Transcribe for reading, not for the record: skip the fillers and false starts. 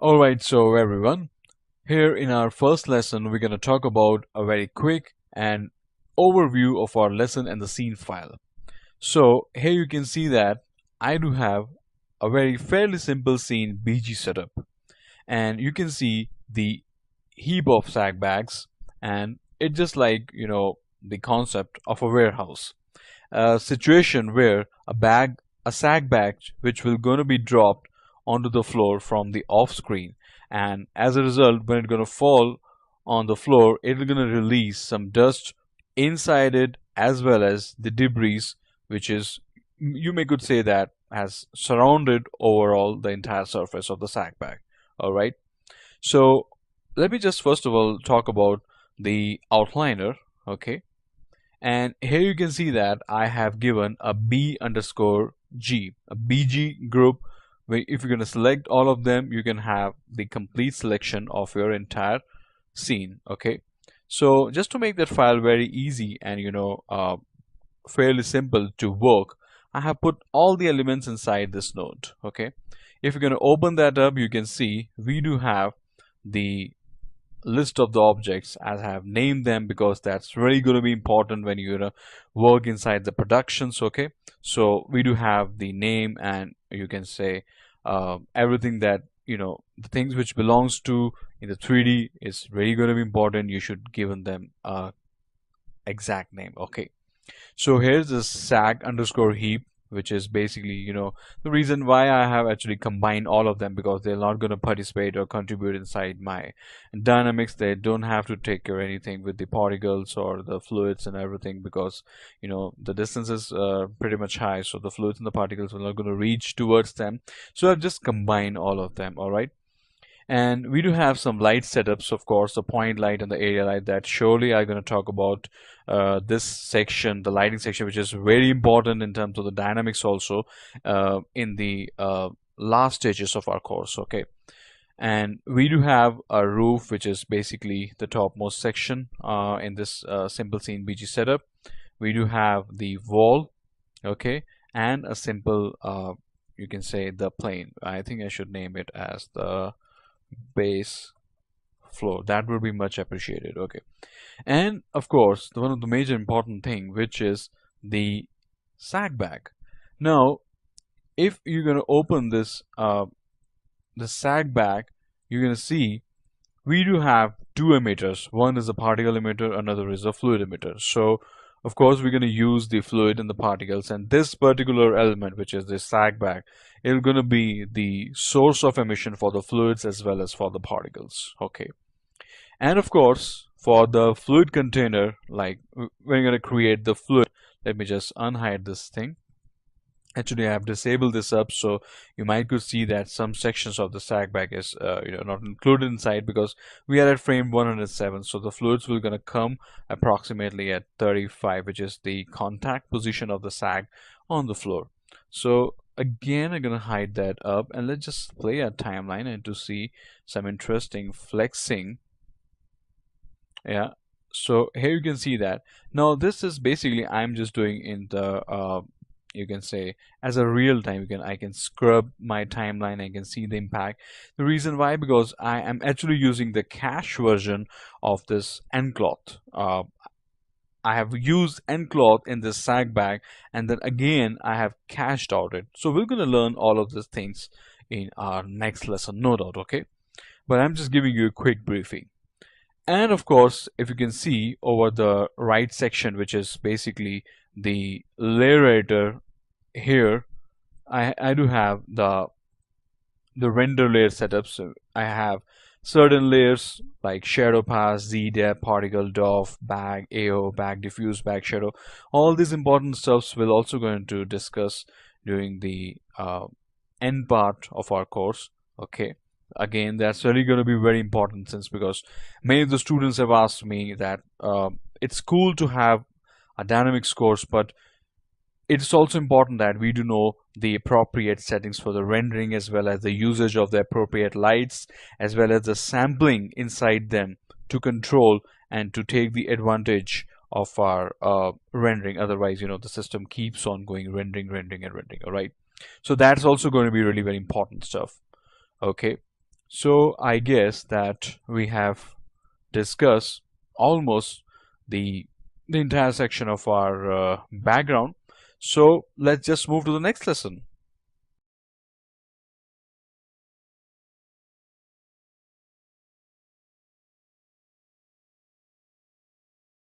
Alright, so everyone, here in our first lesson, we're going to talk about a very quick and overview of our lesson and the scene file. So here you can see that I do have a very fairly simple scene BG setup, and you can see the heap of sack bags, and it's just like the concept of a warehouse, a situation where a sack bag which will going to be dropped onto the floor from the off screen, and as a result when it's going to fall on the floor it's going to release some dust inside it as well as the debris which is, you may could say, that has surrounded overall the entire surface of the sack bag. All right, so let me just first of all talk about the outliner. Okay, and here you can see that I have given a B underscore G, a BG group, where if you're going to select all of them, you can have the complete selection of your entire scene. Okay, so just to make that file very easy and fairly simple to work, I have put all the elements inside this node. Okay, if you're going to open that up, you can see we do have the list of the objects as I have named them, because that's really going to be important when you're gonna work inside the productions. Okay, so we do have the name, and you can say everything that the things which belongs to in the 3D is really going to be important. You should given them a exact name. Okay, so here's the sack underscore heap, which is basically, the reason why I have actually combined all of them, because they're not going to participate or contribute inside my dynamics. They don't have to take care of anything with the particles or the fluids and everything, because, the distance is pretty much high. So the fluids and the particles are not going to reach towards them. So I've just combined all of them. All right. And we do have some light setups, of course, the point light and the area light that surely are going to talk about this section, the lighting section, which is very important in terms of the dynamics also in the last stages of our course. Okay. And we do have a roof, which is basically the topmost section in this simple scene BG setup. We do have the wall, okay, and a simple, you can say, the plane. I think I should name it as the base floor. That would be much appreciated. Okay, and of course one of the major important thing, which is the sack bag. Now if you're going to open this the sack bag, you're going to see we do have two emitters. One is a particle emitter, another is a fluid emitter. So of course we're going to use the fluid and the particles, and this particular element, which is this sack bag, is going to be the source of emission for the fluids as well as for the particles. Okay, and of course for the fluid container, like we're going to create the fluid. Let me just unhide this thing. Actually I have disabled this up, so you might could see that some sections of the sack bag is not included inside, because we are at frame 107. So the fluids will gonna come approximately at 35, which is the contact position of the sack on the floor. So again I'm gonna hide that up, and let's just play a timeline and to see some interesting flexing. Yeah, so here you can see that now this is basically I'm just doing in the you can say as a real time. I can scrub my timeline. I can see the impact. The reason why, because I am actually using the cache version of this Encloth. I have used Encloth in this sack bag, and then again I have cached out it. So we're going to learn all of these things in our next lesson, no doubt. Okay, but I'm just giving you a quick briefing. And of course, if you can see over the right section, which is basically the layer editor, here I do have the render layer setup. So I have certain layers like shadow pass, z depth, particle, doff, bag, AO, bag diffuse, bag shadow. All these important stuffs we'll also going to discuss during the end part of our course. Okay, again that's really going to be very important, since because many of the students have asked me that it's cool to have a dynamics course, but it's also important that we do know the appropriate settings for the rendering, as well as the usage of the appropriate lights, as well as the sampling inside them to control and to take the advantage of our rendering. Otherwise, the system keeps on going rendering. All right, so that's also going to be really very important stuff. Okay, So I guess that we have discussed almost the the entire section of our background. So let's just move to the next lesson.